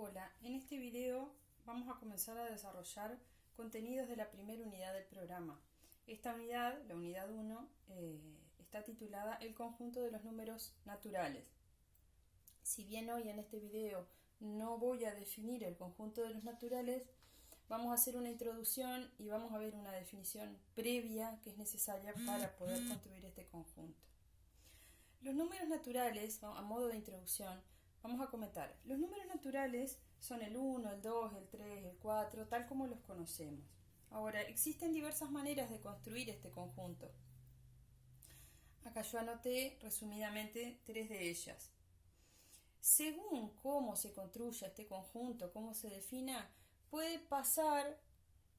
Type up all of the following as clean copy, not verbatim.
Hola, en este video vamos a comenzar a desarrollar contenidos de la primera unidad del programa. Esta unidad, la unidad 1, está titulada El conjunto de los números naturales. Si bien hoy en este video no voy a definir el conjunto de los naturales, vamos a hacer una introducción y vamos a ver una definición previa que es necesaria para poder construir este conjunto. Los números naturales, a modo de introducción, vamos a comentar. Los números naturales son el 1, el 2, el 3, el 4, tal como los conocemos. Ahora, existen diversas maneras de construir este conjunto. Acá yo anoté resumidamente 3 de ellas. Según cómo se construya este conjunto, cómo se defina, puede pasar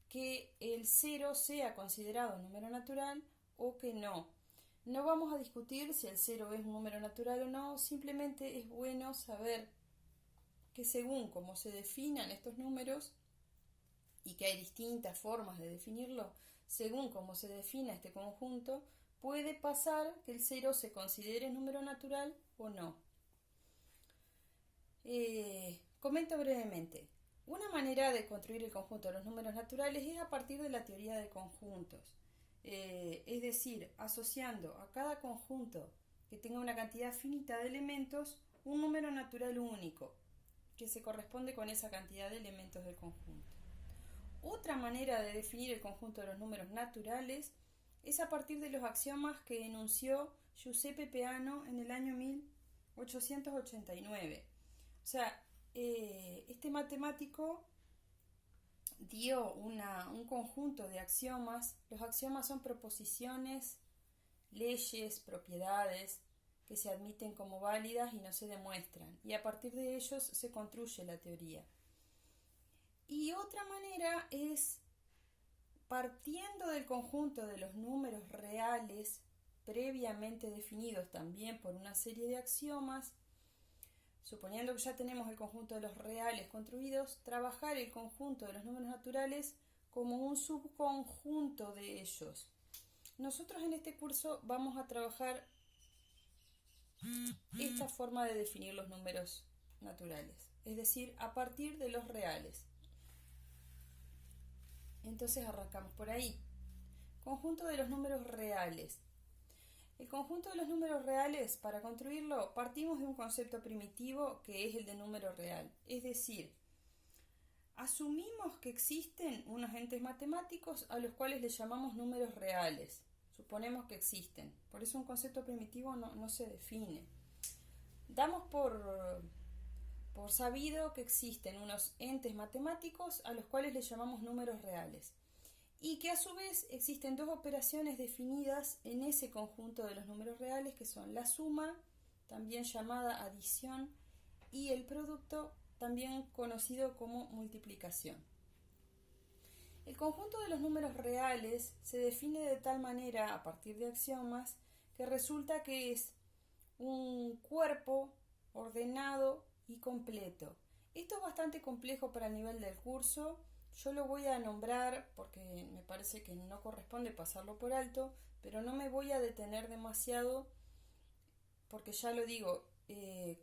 que el 0 sea considerado un número natural o que no. No vamos a discutir si el 0 es un número natural o no, simplemente es bueno saber que según cómo se definan estos números, y que hay distintas formas de definirlo, según cómo se defina este conjunto, puede pasar que el 0 se considere número natural o no. Comento brevemente. Una manera de construir el conjunto de los números naturales es a partir de la teoría de conjuntos. Es decir, asociando a cada conjunto que tenga una cantidad finita de elementos un número natural único que se corresponde con esa cantidad de elementos del conjunto. Otra manera de definir el conjunto de los números naturales es a partir de los axiomas que enunció Giuseppe Peano en el año 1889. O sea, este matemático dio un conjunto de axiomas. Los axiomas son proposiciones, leyes, propiedades que se admiten como válidas y no se demuestran, y a partir de ellos se construye la teoría. Y otra manera es partiendo del conjunto de los números reales previamente definidos también por una serie de axiomas. Suponiendo que ya tenemos el conjunto de los reales construidos, trabajar el conjunto de los números naturales como un subconjunto de ellos. Nosotros en este curso vamos a trabajar esta forma de definir los números naturales, es decir, a partir de los reales. Entonces arrancamos por ahí. Conjunto de los números reales. El conjunto de los números reales, para construirlo, partimos de un concepto primitivo que es el de número real. Es decir, asumimos que existen unos entes matemáticos a los cuales les llamamos números reales. Suponemos que existen. Por eso un concepto primitivo no se define. Damos por sabido que existen unos entes matemáticos a los cuales les llamamos números reales. Y que a su vez existen dos operaciones definidas en ese conjunto de los números reales, que son la suma, también llamada adición, y el producto, también conocido como multiplicación. El conjunto de los números reales se define de tal manera, a partir de axiomas, que resulta que es un cuerpo ordenado y completo. Esto es bastante complejo para el nivel del curso. Yo lo voy a nombrar porque me parece que no corresponde pasarlo por alto, pero no me voy a detener demasiado porque ya lo digo,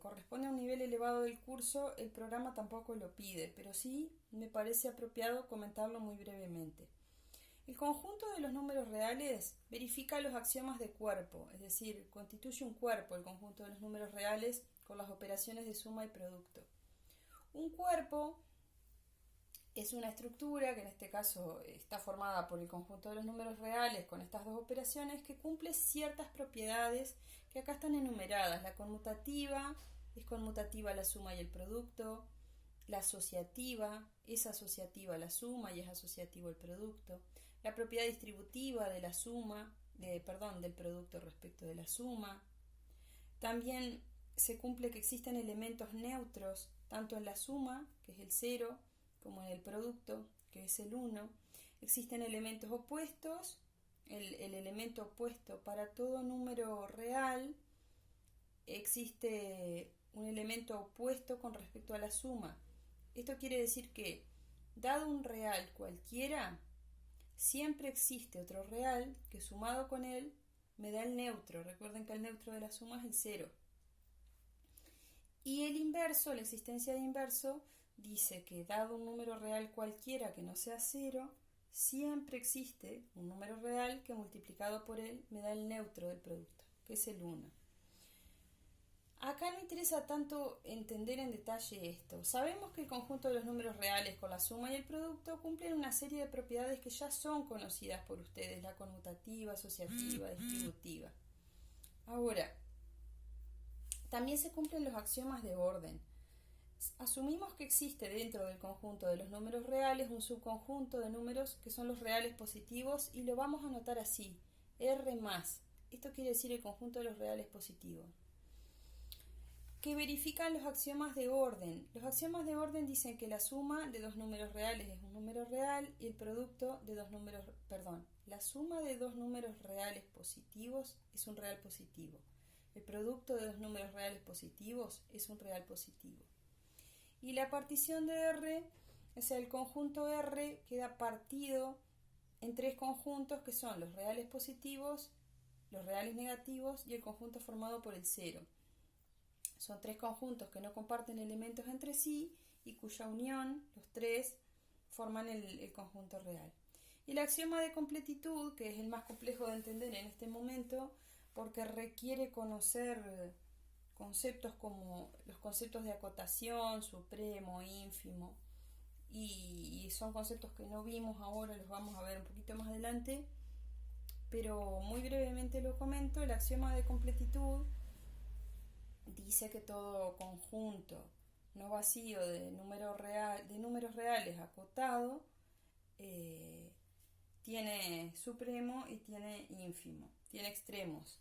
corresponde a un nivel elevado del curso, el programa tampoco lo pide, pero sí me parece apropiado comentarlo muy brevemente. El conjunto de los números reales verifica los axiomas de cuerpo, es decir, constituye un cuerpo el conjunto de los números reales con las operaciones de suma y producto. Un cuerpo es una estructura que en este caso está formada por el conjunto de los números reales con estas dos operaciones que cumple ciertas propiedades que acá están enumeradas. La conmutativa, es conmutativa la suma y el producto. La asociativa, es asociativa la suma y es asociativo el producto. La propiedad distributiva de la suma, del producto respecto de la suma. También se cumple que existen elementos neutros tanto en la suma, que es el 0, como en el producto, que es el 1. Existen elementos opuestos. El elemento opuesto para todo número real, existe un elemento opuesto con respecto a la suma. Esto quiere decir que, dado un real cualquiera, siempre existe otro real que sumado con él me da el neutro. Recuerden que el neutro de la suma es el 0. Y el inverso, la existencia de inverso, dice que dado un número real cualquiera que no sea 0, siempre existe un número real que multiplicado por él me da el neutro del producto, que es el 1. Acá no interesa tanto entender en detalle esto. Sabemos que el conjunto de los números reales con la suma y el producto cumplen una serie de propiedades que ya son conocidas por ustedes, la conmutativa, asociativa, distributiva. Ahora, también se cumplen los axiomas de orden. Asumimos que existe dentro del conjunto de los números reales un subconjunto de números que son los reales positivos y lo vamos a anotar así, R+. Esto quiere decir el conjunto de los reales positivos, que verifican los axiomas de orden. Los axiomas de orden dicen que la suma de dos números reales es un número real y el producto de la suma de dos números reales positivos es un real positivo. El producto de dos números reales positivos es un real positivo. Y la partición de R, o sea, el conjunto R queda partido en tres conjuntos que son los reales positivos, los reales negativos y el conjunto formado por el 0. Son tres conjuntos que no comparten elementos entre sí y cuya unión, los tres, forman el conjunto real. Y el axioma de completitud, que es el más complejo de entender en este momento, porque requiere conocer conceptos como los conceptos de acotación, supremo, ínfimo, y son conceptos que no vimos ahora, los vamos a ver un poquito más adelante, pero muy brevemente lo comento. El axioma de completitud dice que todo conjunto no vacío de números reales acotado tiene supremo y tiene ínfimo, tiene extremos.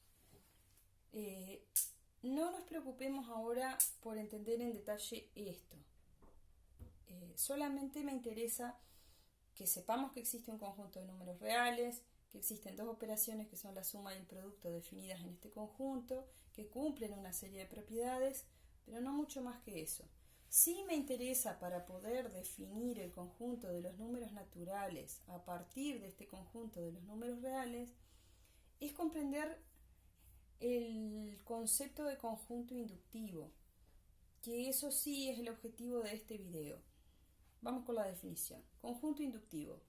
No nos preocupemos ahora por entender en detalle esto. Solamente me interesa que sepamos que existe un conjunto de números reales, que existen dos operaciones que son la suma y el producto definidas en este conjunto, que cumplen una serie de propiedades, pero no mucho más que eso. Sí me interesa, para poder definir el conjunto de los números naturales a partir de este conjunto de los números reales, es comprender el concepto de conjunto inductivo, que eso sí es el objetivo de este video. Vamos con la definición. Conjunto inductivo.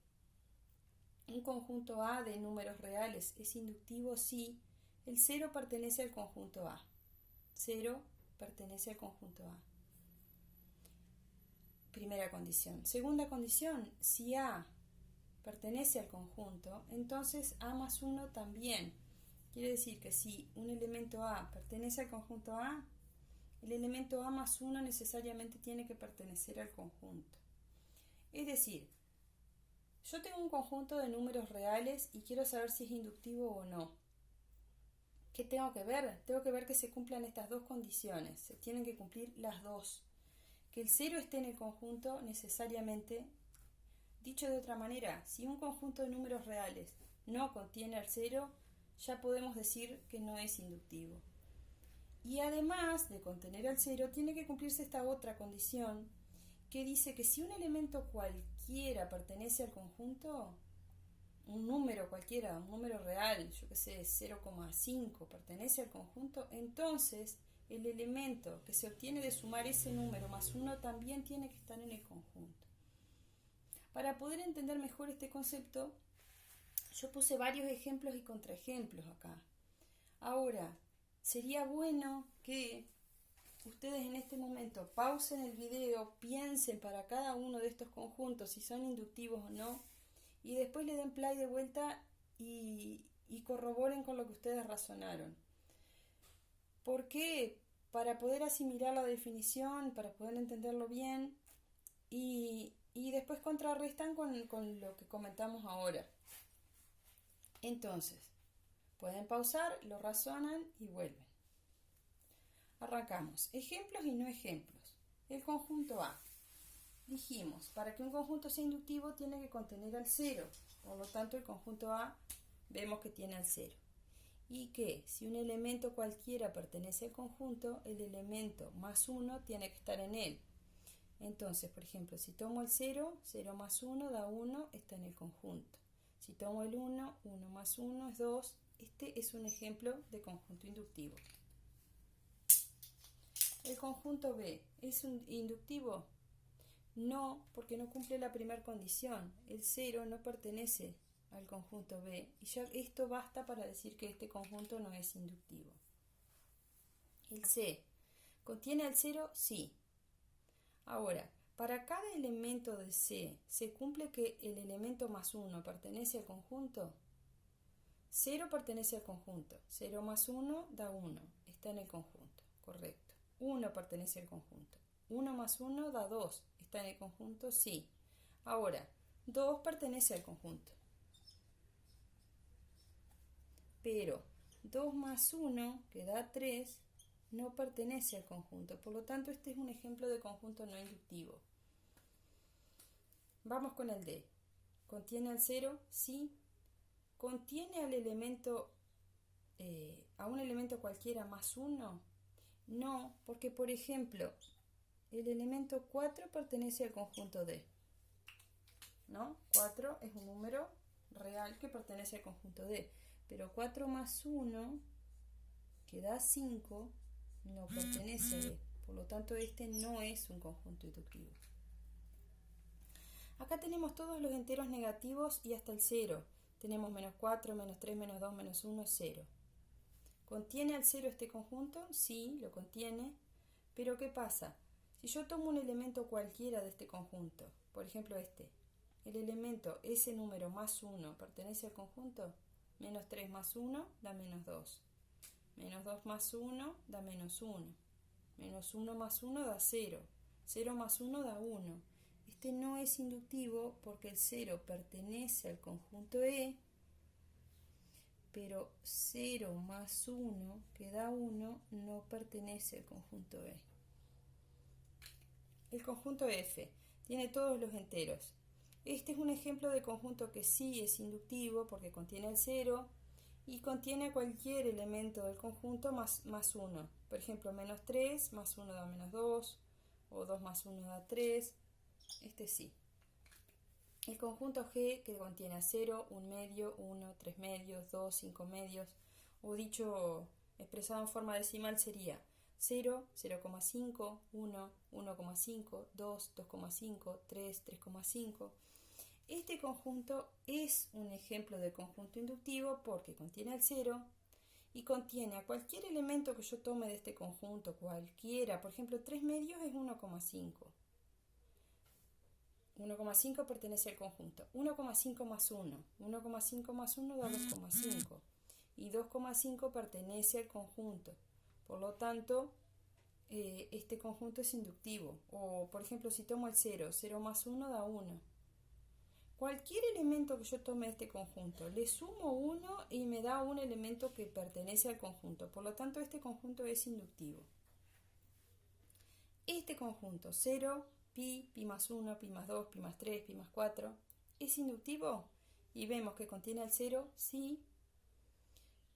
Un conjunto A de números reales es inductivo si el 0 pertenece al conjunto A. 0 pertenece al conjunto A. Primera condición. Segunda condición, si A pertenece al conjunto, entonces A más 1 también. Quiere decir que si un elemento A pertenece al conjunto A, el elemento A más 1 necesariamente tiene que pertenecer al conjunto. Es decir, yo tengo un conjunto de números reales y quiero saber si es inductivo o no. ¿Qué tengo que ver? Tengo que ver que se cumplan estas dos condiciones. Se tienen que cumplir las dos. Que el 0 esté en el conjunto necesariamente. Dicho de otra manera, si un conjunto de números reales no contiene al 0, ya podemos decir que no es inductivo. Y además de contener al 0, tiene que cumplirse esta otra condición, que dice que si un elemento cualquiera pertenece al conjunto, un número cualquiera, un número real, yo que sé, 0,5 pertenece al conjunto, entonces el elemento que se obtiene de sumar ese número más 1 también tiene que estar en el conjunto. Para poder entender mejor este concepto, yo puse varios ejemplos y contraejemplos acá. Ahora, sería bueno que ustedes en este momento pausen el video, piensen para cada uno de estos conjuntos si son inductivos o no, y después le den play de vuelta y corroboren con lo que ustedes razonaron. ¿Por qué? Para poder asimilar la definición, para poder entenderlo bien, y después contrarrestan con lo que comentamos ahora. Entonces, pueden pausar, lo razonan y vuelven. Arrancamos. Ejemplos y no ejemplos. El conjunto A. Dijimos, para que un conjunto sea inductivo tiene que contener al 0. Por lo tanto, el conjunto A vemos que tiene al 0. Y que si un elemento cualquiera pertenece al conjunto, el elemento más 1 tiene que estar en él. Entonces, por ejemplo, si tomo el 0, 0 más 1 da 1, está en el conjunto. Si tomo el 1, 1 más 1 es 2. Este es un ejemplo de conjunto inductivo. ¿El conjunto B es un inductivo? No, porque no cumple la primera condición. El 0 no pertenece al conjunto B. Y ya esto basta para decir que este conjunto no es inductivo. El C. ¿Contiene al 0? Sí. Ahora, para cada elemento de C, ¿se cumple que el elemento más 1 pertenece al conjunto? 0 pertenece al conjunto. 0 más 1 da 1. Está en el conjunto. Correcto. 1 pertenece al conjunto. 1 más 1 da 2. ¿Está en el conjunto? Sí. Ahora, 2 pertenece al conjunto. Pero 2 más 1, que da 3, no pertenece al conjunto. Por lo tanto, este es un ejemplo de conjunto no inductivo. Vamos con el D. ¿Contiene al 0? Sí. ¿Contiene al elemento, a un elemento cualquiera más 1? No, porque por ejemplo, el elemento 4 pertenece al conjunto D. ¿No? 4 es un número real que pertenece al conjunto D. Pero 4 más 1, que da 5, no pertenece a D. Por lo tanto, este no es un conjunto inductivo. Acá tenemos todos los enteros negativos y hasta el 0. Tenemos menos 4, menos 3, menos 2, menos 1, 0. ¿Contiene al 0 este conjunto? Sí, lo contiene. Pero ¿qué pasa? Si yo tomo un elemento cualquiera de este conjunto, por ejemplo este, el elemento, ese número más 1, ¿pertenece al conjunto? Menos 3 más 1 da menos 2. Menos 2 más 1 da menos 1. Menos 1 más 1 da 0. 0 más 1 da 1. Este no es inductivo porque el 0 pertenece al conjunto E, pero 0 más 1, que da 1, no pertenece al conjunto E. El conjunto F tiene todos los enteros. Este es un ejemplo de conjunto que sí es inductivo porque contiene el 0 y contiene cualquier elemento del conjunto más 1. Por ejemplo, menos 3 más 1 da menos 2, o 2 más 1 da 3. Este sí. El conjunto G, que contiene a 0, 1 medio, 1, 3 medios, 2, 5 medios, o dicho expresado en forma decimal sería 0, 0,5, 1, 1,5, 2, 2,5, 3, 3,5. Este conjunto es un ejemplo de conjunto inductivo porque contiene al 0 y contiene a cualquier elemento que yo tome de este conjunto, cualquiera. Por ejemplo, 3 medios es 1,5. 1,5 pertenece al conjunto. 1,5 más 1. 1,5 más 1 da 2,5. Y 2,5 pertenece al conjunto. Por lo tanto, este conjunto es inductivo. O, por ejemplo, si tomo el 0, 0 más 1 da 1. Cualquier elemento que yo tome de este conjunto, le sumo 1 y me da un elemento que pertenece al conjunto. Por lo tanto, este conjunto es inductivo. Este conjunto, 0, pi, pi más 1, pi más 2, pi más 3, pi más 4, ¿es inductivo? Y vemos que contiene al 0, sí,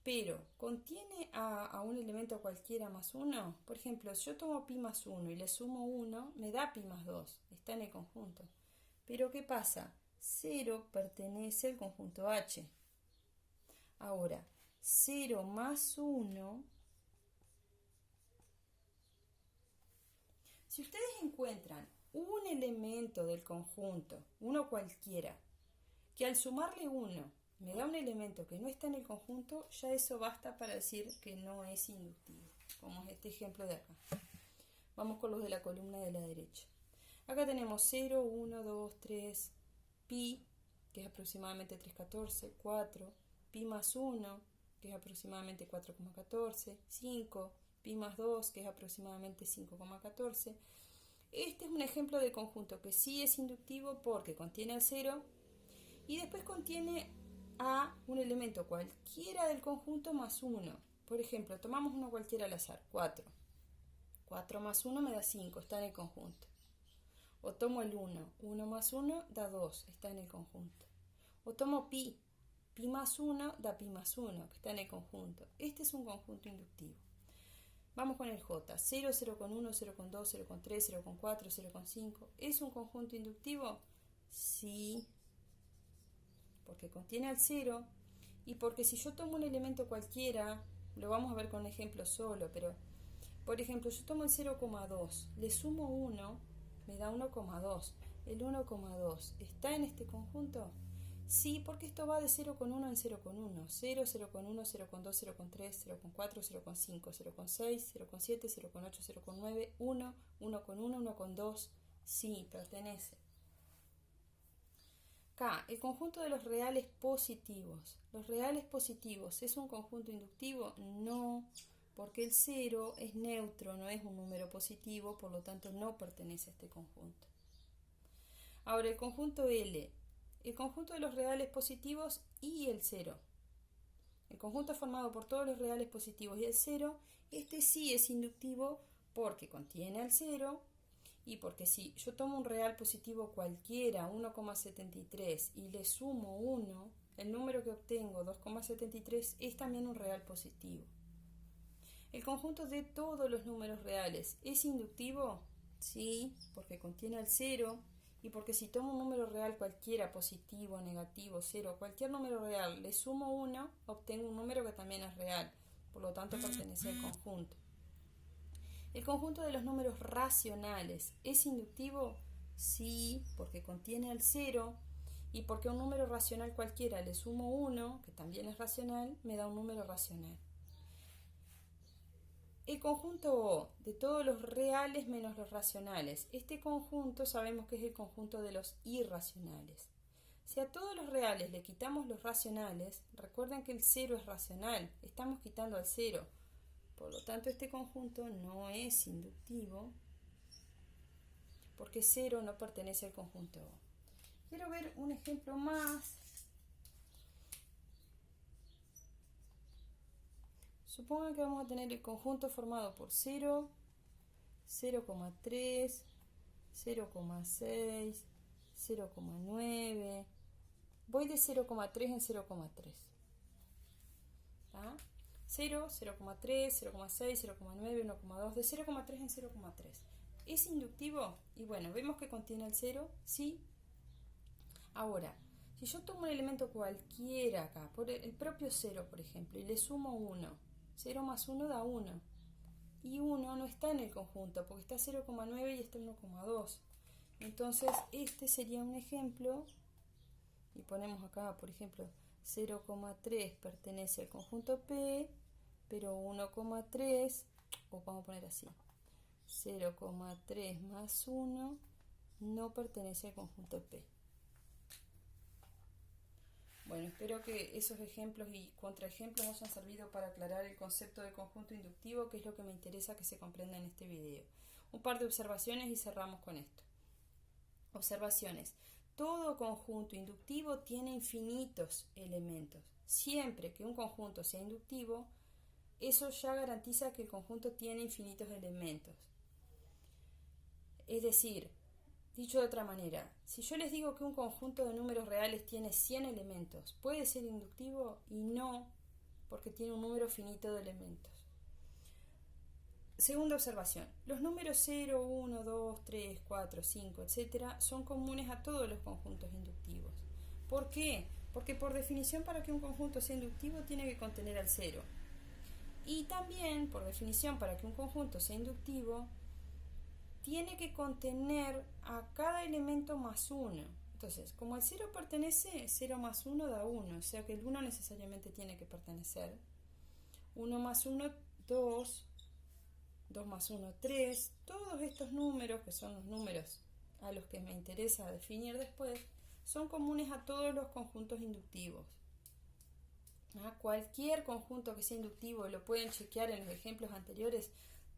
pero ¿contiene a un elemento cualquiera más 1? Por ejemplo, si yo tomo pi más 1 y le sumo 1, me da pi más 2, está en el conjunto. Pero ¿qué pasa? 0 pertenece al conjunto H. Ahora, 0 más 1... Si ustedes encuentran un elemento del conjunto, uno cualquiera, que al sumarle 1 me da un elemento que no está en el conjunto, ya eso basta para decir que no es inductivo, como es este ejemplo de acá. Vamos con los de la columna de la derecha. Acá tenemos 0, 1, 2, 3, pi, que es aproximadamente 3,14, 4, pi más 1, que es aproximadamente 4,14, 5, pi más 2, que es aproximadamente 5,14. Este es un ejemplo de conjunto que sí es inductivo porque contiene al 0 y después contiene a un elemento cualquiera del conjunto más 1. Por ejemplo, tomamos uno cualquiera al azar, 4. 4 más 1 me da 5, está en el conjunto. O tomo el 1, 1 más 1 da 2, está en el conjunto. O tomo pi, pi más 1 da pi más 1, que está en el conjunto. Este es un conjunto inductivo. Vamos con el J, 0, 0,1, 0,2, 0,3, 0,4, 0,5. ¿Es un conjunto inductivo? Sí, porque contiene al 0 y porque si yo tomo un elemento cualquiera, lo vamos a ver con un ejemplo solo, pero Por ejemplo, yo tomo el 0,2, le sumo 1, me da 1,2. El 1,2 ¿está en este conjunto? Sí, porque esto va de 0,1 en 0,1. 0, 0,1, 0,2, 0,3, 0,4, 0,5, 0,6, 0,7, 0,8, 0,9, 1, 1,1, 1,2. Sí, pertenece. K, el conjunto de los reales positivos. ¿Los reales positivos es un conjunto inductivo? No, porque el 0 es neutro, no es un número positivo, por lo tanto no pertenece a este conjunto. Ahora, el conjunto L. El conjunto de los reales positivos y el 0. El conjunto formado por todos los reales positivos y el 0, este sí es inductivo porque contiene al 0 y porque si yo tomo un real positivo cualquiera, 1,73, y le sumo 1, el número que obtengo, 2,73, es también un real positivo. El conjunto de todos los números reales es inductivo, sí, porque contiene al 0. Y porque si tomo un número real cualquiera, positivo, negativo, 0, cualquier número real, le sumo 1, obtengo un número que también es real. Por lo tanto, pertenece al conjunto. ¿El conjunto de los números racionales es inductivo? Sí, porque contiene al 0. Y porque a un número racional cualquiera le sumo 1, que también es racional, me da un número racional. El conjunto O, de todos los reales menos los racionales. Este conjunto sabemos que es el conjunto de los irracionales. Si a todos los reales le quitamos los racionales, recuerden que el 0 es racional, estamos quitando al 0. Por lo tanto, este conjunto no es inductivo, porque 0 no pertenece al conjunto O. Quiero ver un ejemplo más. Supongan que vamos a tener el conjunto formado por 0, 0,3, 0,6, 0,9. Voy de 0,3 en 0,3. 0, 0,3, 0,6, 0,9, 1,2, de 0,3 en 0,3. ¿Es inductivo? Y bueno, vemos que contiene el 0, sí. Ahora, si yo tomo un elemento cualquiera acá, por el propio 0, por ejemplo, y le sumo 1, 0 más 1 da 1. Y 1 no está en el conjunto, porque está 0,9 y está 1,2. Entonces, este sería un ejemplo. Y ponemos acá, por ejemplo, 0,3 pertenece al conjunto P, pero 1,3, o vamos a poner así, 0,3 más 1 no pertenece al conjunto P. Bueno, espero que esos ejemplos y contraejemplos hayan servido para aclarar el concepto de conjunto inductivo, que es lo que me interesa que se comprenda en este video. Un par de observaciones y cerramos con esto. Observaciones. Todo conjunto inductivo tiene infinitos elementos. Siempre que un conjunto sea inductivo, eso ya garantiza que el conjunto tiene infinitos elementos. Es decir, dicho de otra manera, si yo les digo que un conjunto de números reales tiene 100 elementos, ¿puede ser inductivo? Y no, porque tiene un número finito de elementos. Segunda observación. Los números 0, 1, 2, 3, 4, 5, etc. son comunes a todos los conjuntos inductivos. ¿Por qué? Porque por definición para que un conjunto sea inductivo tiene que contener al 0. Y también, por definición, para que un conjunto sea inductivo, tiene que contener a cada elemento más 1. Entonces, como el 0 pertenece, 0 más 1 da 1, o sea que el 1 necesariamente tiene que pertenecer. 1 más 1, 2, 2 más 1, 3. Todos estos números, que son los números a los que me interesa definir después, son comunes a todos los conjuntos inductivos. Cualquier conjunto que sea inductivo, lo pueden chequear en los ejemplos anteriores.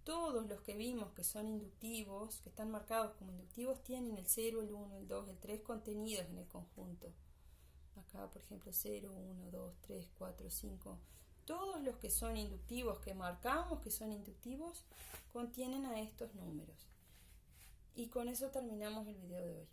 Todos los que vimos que son inductivos, que están marcados como inductivos, tienen el 0, el 1, el 2, el 3 contenidos en el conjunto. Acá, por ejemplo, 0, 1, 2, 3, 4, 5. Todos los que son inductivos, que marcamos que son inductivos, contienen a estos números. Y con eso terminamos el video de hoy.